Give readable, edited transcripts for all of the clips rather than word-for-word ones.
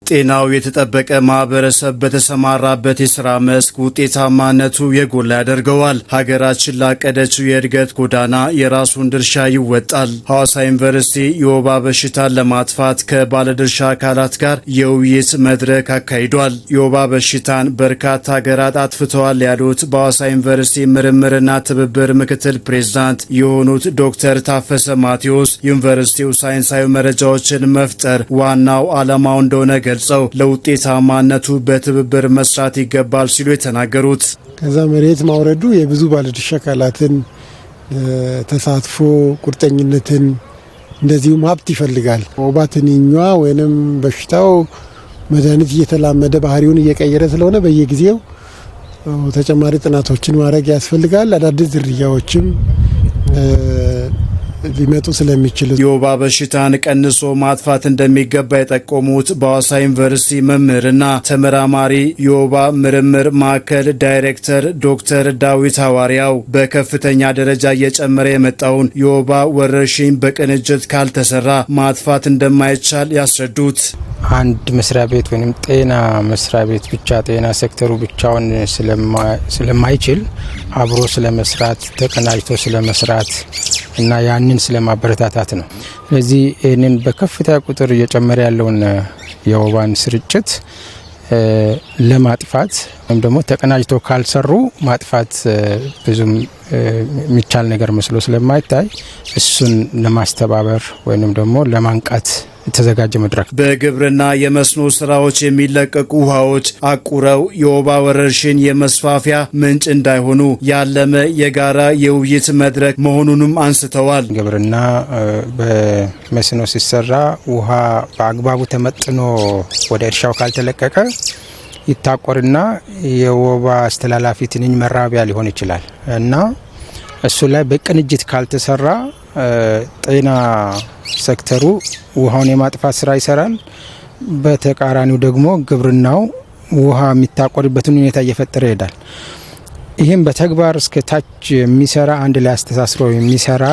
ጤናው የተጠበቀ ማህበረሰብ በተሰማራበት የስራ መስክ ውጤታማነቱ የጎላ ያደርገዋል። ሀገራችን ላቀደችው የእድገት ጎዳና የራሱን ድርሻ ይወጣል። ሐዋሳ ዩኒቨርሲቲ የወባ በሽታን ለማጥፋት ከባለድርሻ አካላት ጋር የውይይት መድረክ አካሂዷል። የወባ በሽታን በርካታ ሀገራት አጥፍተዋል ያሉት በሐዋሳ ዩኒቨርሲቲ ምርምርና ትብብር ምክትል ፕሬዝዳንት የሆኑት ዶክተር ታፈሰ ማቴዎስ ዩኒቨርሲቲው ሳይንሳዊ መረጃዎችን መፍጠር ዋናው ዓላማው እንደሆነ ገልጸው ለውጤታማነቱ በትብብር መስራት ይገባል ሲሉ የተናገሩት ከዛ መሬት ማውረዱ የብዙ ባለድርሻ አካላትን ተሳትፎ ቁርጠኝነትን እንደዚሁም ሀብት ይፈልጋል። ወባ ትንኟ ወይንም በሽታው መድኃኒት እየተላመደ ባህሪውን እየቀየረ ስለሆነ በየጊዜው ተጨማሪ ጥናቶችን ማድረግ ያስፈልጋል። አዳዲስ ዝርያዎችም ሊመጡ ስለሚችሉ የወባ በሽታን ቀንሶ ማጥፋት እንደሚገባ የጠቆሙት በሐዋሳ ዩኒቨርሲቲ መምህርና ተመራማሪ የወባ ምርምር ማዕከል ዳይሬክተር ዶክተር ዳዊት ሐዋርያው በከፍተኛ ደረጃ እየጨመረ የመጣውን የወባ ወረርሽኝ በቅንጅት ካልተሰራ ማጥፋት እንደማይቻል ያስረዱት አንድ መስሪያ ቤት ወይም ጤና መስሪያ ቤት ብቻ ጤና ሴክተሩ ብቻውን ስለማይችል አብሮ ስለመስራት ተቀናጅቶ ስለመስራት እና ያንን ስለማበረታታት ነው። ስለዚህ ይህንን በከፍተኛ ቁጥር እየጨመረ ያለውን የወባን ስርጭት ለማጥፋት ወይም ደግሞ ተቀናጅቶ ካልሰሩ ማጥፋት ብዙም የሚቻል ነገር መስሎ ስለማይታይ እሱን ለማስተባበር ወይም ደግሞ ለማንቃት የተዘጋጀ መድረክ። በግብርና የመስኖ ስራዎች የሚለቀቁ ውሃዎች አቁረው የወባ ወረርሽኝ የመስፋፊያ ምንጭ እንዳይሆኑ ያለመ የጋራ የውይይት መድረክ መሆኑንም አንስተዋል። ግብርና በመስኖ ሲሰራ ውሃ በአግባቡ ተመጥኖ ወደ እርሻው ካልተለቀቀ ይታቆርና የወባ አስተላላፊ ትንኝ መራቢያ ሊሆን ይችላል እና እሱ ላይ በቅንጅት ካልተሰራ ጤና ሴክተሩ ውሃውን የማጥፋት ስራ ይሰራል። በተቃራኒው ደግሞ ግብርናው ውሃ የሚታቆርበትን ሁኔታ እየፈጠረ ይሄዳል። ይህም በተግባር እስከ ታች የሚሰራ አንድ ላይ አስተሳስሮ የሚሰራ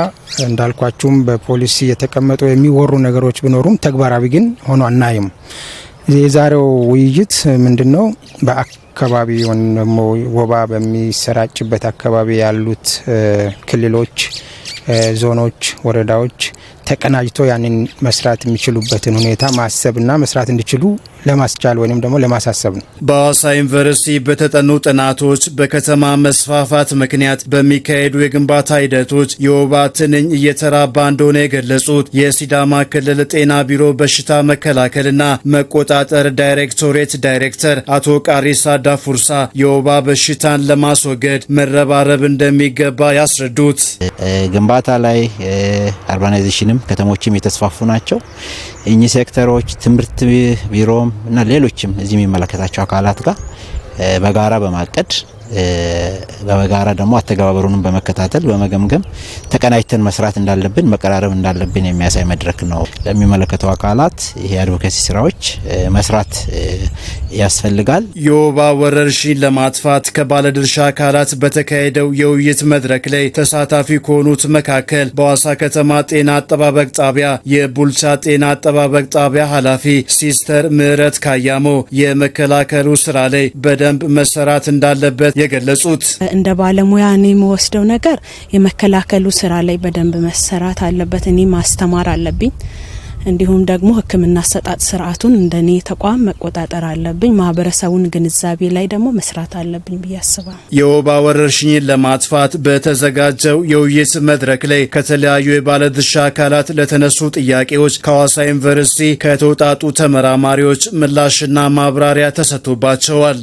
እንዳልኳችሁም በፖሊሲ የተቀመጡ የሚወሩ ነገሮች ቢኖሩም ተግባራዊ ግን ሆኖ አናይም። የዛሬው ውይይት ምንድነው? በአካባቢ ወይም ደግሞ ወባ በሚሰራጭበት አካባቢ ያሉት ክልሎች፣ ዞኖች፣ ወረዳዎች ተቀናጅቶ ያንን መስራት የሚችሉበትን ሁኔታ ማሰብና መስራት እንዲችሉ ለማስቻል ወይም ደግሞ ለማሳሰብ ነው። በሐዋሳ ዩኒቨርሲቲ በተጠኑ ጥናቶች በከተማ መስፋፋት ምክንያት በሚካሄዱ የግንባታ ሂደቶች የወባ ትንኝ እየተራባ እንደሆነ የገለጹት የሲዳማ ክልል ጤና ቢሮ በሽታ መከላከልና መቆጣጠር ዳይሬክቶሬት ዳይሬክተር አቶ ቃሪሳ ዳፉርሳ የወባ በሽታን ለማስወገድ መረባረብ እንደሚገባ ያስረዱት ግንባታ ላይ አርባናይዜሽን ከተሞችም የተስፋፉ ናቸው። እኚህ ሴክተሮች ትምህርት ቢሮም እና ሌሎችም እዚህ የሚመለከታቸው አካላት ጋር በጋራ በማቀድ በጋራ ደግሞ አተገባበሩንም በመከታተል በመገምገም ተቀናጅተን መስራት እንዳለብን መቀራረብ እንዳለብን የሚያሳይ መድረክ ነው። ለሚመለከተው አካላት ይሄ አድቮኬሲ ስራዎች መስራት ያስፈልጋል። የወባ ወረርሽኝ ለማጥፋት ከባለድርሻ አካላት በተካሄደው የውይይት መድረክ ላይ ተሳታፊ ከሆኑት መካከል በሐዋሳ ከተማ ጤና አጠባበቅ ጣቢያ የቡልቻ ጤና አጠባበቅ ጣቢያ ኃላፊ ሲስተር ምህረት ካያሞ የመከላከሉ ስራ ላይ በደንብ መሰራት እንዳለበት የገለጹት እንደ ባለሙያ እኔ የምወስደው ነገር የመከላከሉ ስራ ላይ በደንብ መሰራት አለበት። እኔ ማስተማር አለብኝ። እንዲሁም ደግሞ ሕክምና አሰጣጥ ስርዓቱን እንደኔ ተቋም መቆጣጠር አለብኝ። ማህበረሰቡን ግንዛቤ ላይ ደግሞ መስራት አለብኝ ብዬ አስባለሁ። የወባ ወረርሽኝን ለማጥፋት በተዘጋጀው የውይይት መድረክ ላይ ከተለያዩ የባለድርሻ አካላት ለተነሱ ጥያቄዎች ከሐዋሳ ዩኒቨርሲቲ ከተውጣጡ ተመራማሪዎች ምላሽና ማብራሪያ ተሰጥቶባቸዋል።